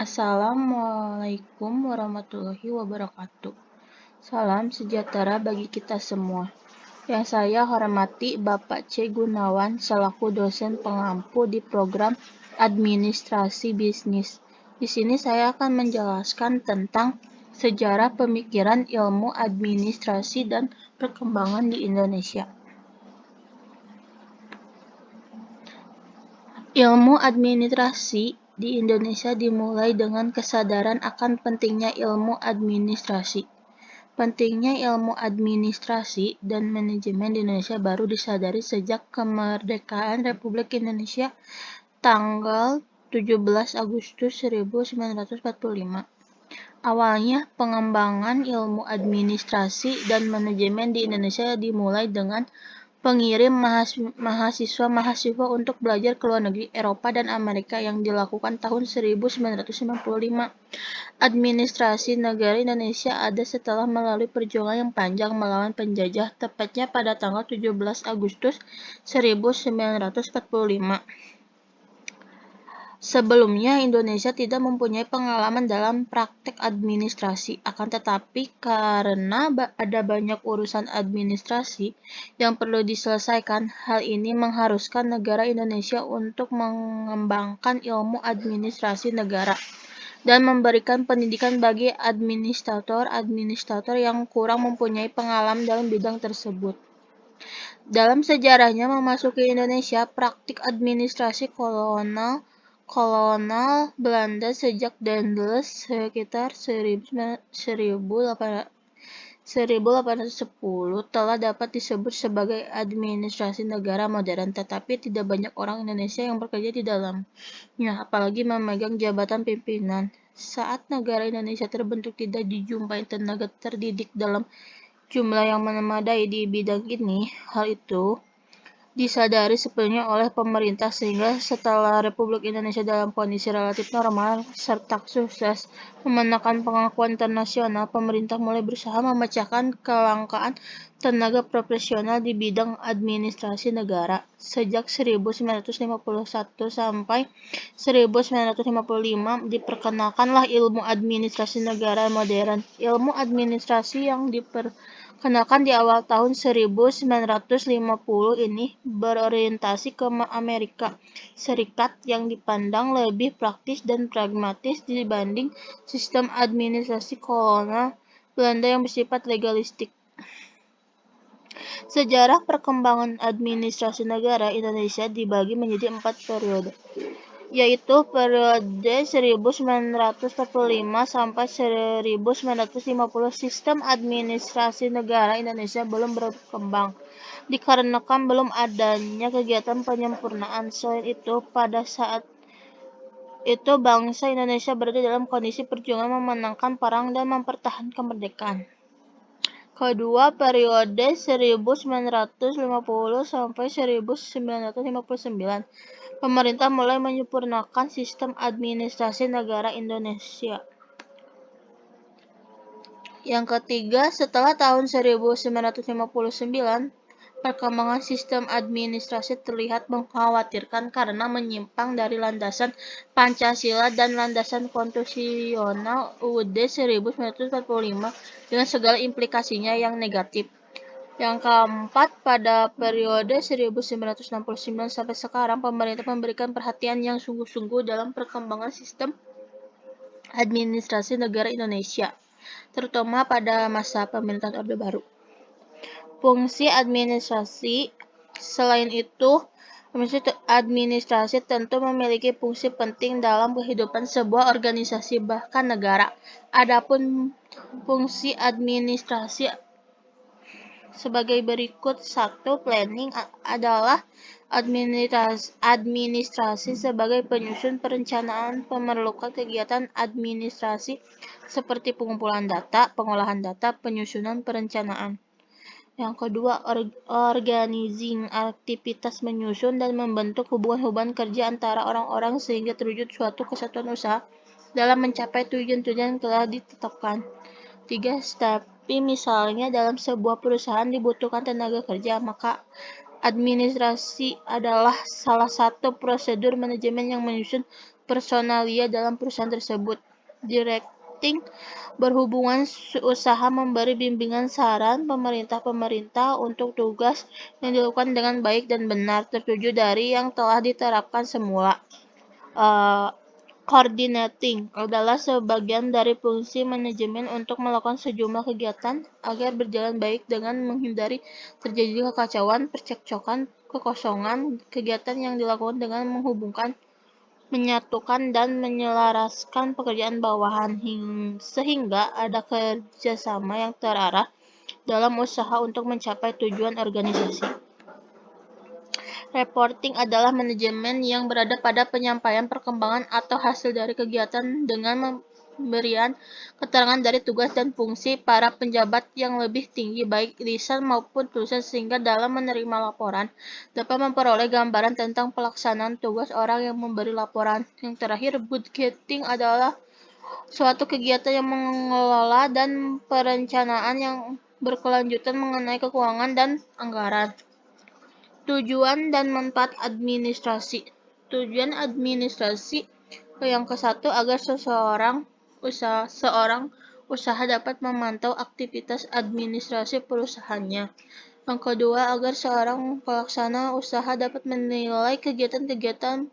Assalamualaikum warahmatullahi wabarakatuh. Salam sejahtera bagi kita semua. Yang saya hormati Bapak C. Gunawan selaku dosen pengampu di program Administrasi Bisnis. Di sini saya akan menjelaskan tentang sejarah pemikiran ilmu administrasi dan perkembangan di Indonesia. Ilmu administrasi di Indonesia dimulai dengan kesadaran akan pentingnya ilmu administrasi. Pentingnya ilmu administrasi dan manajemen di Indonesia baru disadari sejak kemerdekaan Republik Indonesia tanggal 17 Agustus 1945. Awalnya, pengembangan ilmu administrasi dan manajemen di Indonesia dimulai dengan pengirim mahasiswa-mahasiswa untuk belajar ke luar negeri, Eropa dan Amerika yang dilakukan tahun 1995. Administrasi negara Indonesia ada setelah melalui perjuangan yang panjang melawan penjajah, tepatnya pada tanggal 17 Agustus 1945. Sebelumnya, Indonesia tidak mempunyai pengalaman dalam praktek administrasi, akan tetapi karena ada banyak urusan administrasi yang perlu diselesaikan, hal ini mengharuskan negara Indonesia untuk mengembangkan ilmu administrasi negara dan memberikan pendidikan bagi administrator yang kurang mempunyai pengalaman dalam bidang tersebut. Dalam sejarahnya memasuki Indonesia, praktik administrasi kolonial Belanda sejak Daendels sekitar 1810 telah dapat disebut sebagai administrasi negara modern, tetapi tidak banyak orang Indonesia yang bekerja di dalamnya, apalagi memegang jabatan pimpinan. Saat negara Indonesia terbentuk, tidak dijumpai tenaga terdidik dalam jumlah yang memadai di bidang ini. Hal itu disadari sepenuhnya oleh pemerintah, sehingga setelah Republik Indonesia dalam kondisi relatif normal serta sukses memenangkan pengakuan internasional, pemerintah mulai berusaha memecahkan kelangkaan tenaga profesional di bidang administrasi negara. Sejak 1951 sampai 1955 diperkenalkanlah ilmu administrasi negara modern. Ilmu administrasi yang diperkenalkan di awal tahun 1950 ini berorientasi ke Amerika Serikat yang dipandang lebih praktis dan pragmatis dibanding sistem administrasi kolonial Belanda yang bersifat legalistik. Sejarah perkembangan administrasi negara Indonesia dibagi menjadi 4 periode, yaitu periode 1945 sampai 1950. Sistem administrasi negara Indonesia belum berkembang dikarenakan belum adanya kegiatan penyempurnaan. Selain itu, pada saat itu bangsa Indonesia berada dalam kondisi perjuangan memenangkan perang dan mempertahankan kemerdekaan. Kedua, periode 1950 sampai 1959. Pemerintah mulai menyempurnakan sistem administrasi negara Indonesia. Yang ketiga, setelah tahun 1959, perkembangan sistem administrasi terlihat mengkhawatirkan karena menyimpang dari landasan Pancasila dan landasan konstitusional UUD 1945 dengan segala implikasinya yang negatif. Yang keempat, pada periode 1969 sampai sekarang, pemerintah memberikan perhatian yang sungguh-sungguh dalam perkembangan sistem administrasi negara Indonesia, terutama pada masa pemerintahan Orde Baru. Fungsi administrasi, selain itu, administrasi tentu memiliki fungsi penting dalam kehidupan sebuah organisasi bahkan negara. Adapun fungsi administrasi sebagai berikut. 1. Planning adalah administrasi sebagai penyusun perencanaan memerlukan kegiatan administrasi seperti pengumpulan data, pengolahan data, penyusunan perencanaan. Yang kedua, organizing, aktivitas menyusun dan membentuk hubungan-hubungan kerja antara orang-orang sehingga terwujud suatu kesatuan usaha dalam mencapai tujuan-tujuan yang telah ditetapkan. 3. Tapi misalnya dalam sebuah perusahaan dibutuhkan tenaga kerja, maka administrasi adalah salah satu prosedur manajemen yang menyusun personalia dalam perusahaan tersebut. Directing berhubungan usaha memberi bimbingan saran pemerintah untuk tugas yang dilakukan dengan baik dan benar, tertuju dari yang telah diterapkan semula. Coordinating adalah sebagian dari fungsi manajemen untuk melakukan sejumlah kegiatan agar berjalan baik dengan menghindari terjadi kekacauan, percekcokan, kekosongan. Kegiatan yang dilakukan dengan menghubungkan, menyatukan, dan menyelaraskan pekerjaan bawahan sehingga ada kerjasama yang terarah dalam usaha untuk mencapai tujuan organisasi. Reporting adalah manajemen yang berada pada penyampaian perkembangan atau hasil dari kegiatan dengan pemberian keterangan dari tugas dan fungsi para penjabat yang lebih tinggi, baik lisan maupun tulisan, sehingga dalam menerima laporan dapat memperoleh gambaran tentang pelaksanaan tugas orang yang memberi laporan. Yang terakhir, budgeting adalah suatu kegiatan yang mengelola dan perencanaan yang berkelanjutan mengenai keuangan dan anggaran. Tujuan dan manfaat administrasi. Tujuan administrasi yang ke-1 agar seorang usaha dapat memantau aktivitas administrasi perusahaannya. Yang kedua, agar seorang pelaksana usaha dapat menilai kegiatan-kegiatan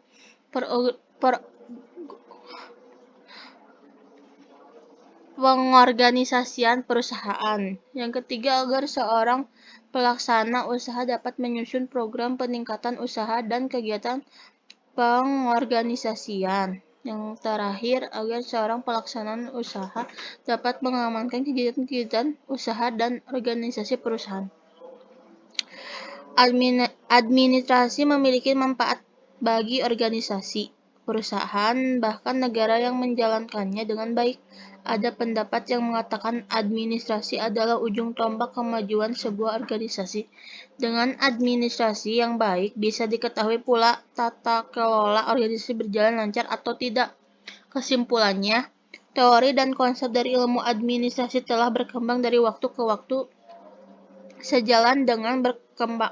pengorganisasian perusahaan. Yang ketiga, agar seorang pelaksana usaha dapat menyusun program peningkatan usaha dan kegiatan pengorganisasian. Yang terakhir, agar seorang pelaksana usaha dapat mengamankan kegiatan-kegiatan usaha dan organisasi perusahaan. Administrasi memiliki manfaat bagi organisasi, perusahaan, bahkan negara yang menjalankannya dengan baik. Ada pendapat yang mengatakan administrasi adalah ujung tombak kemajuan sebuah organisasi. Dengan administrasi yang baik, bisa diketahui pula tata kelola organisasi berjalan lancar atau tidak. Kesimpulannya, teori dan konsep dari ilmu administrasi telah berkembang dari waktu ke waktu sejalan dengan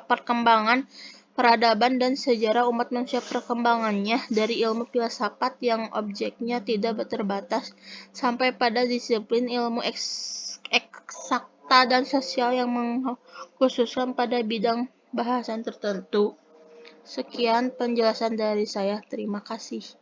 perkembangan peradaban dan sejarah umat manusia. Perkembangannya dari ilmu filsafat yang objeknya tidak terbatas sampai pada disiplin ilmu eksakta dan sosial yang mengkhususkan pada bidang bahasan tertentu. Sekian penjelasan dari saya. Terima kasih.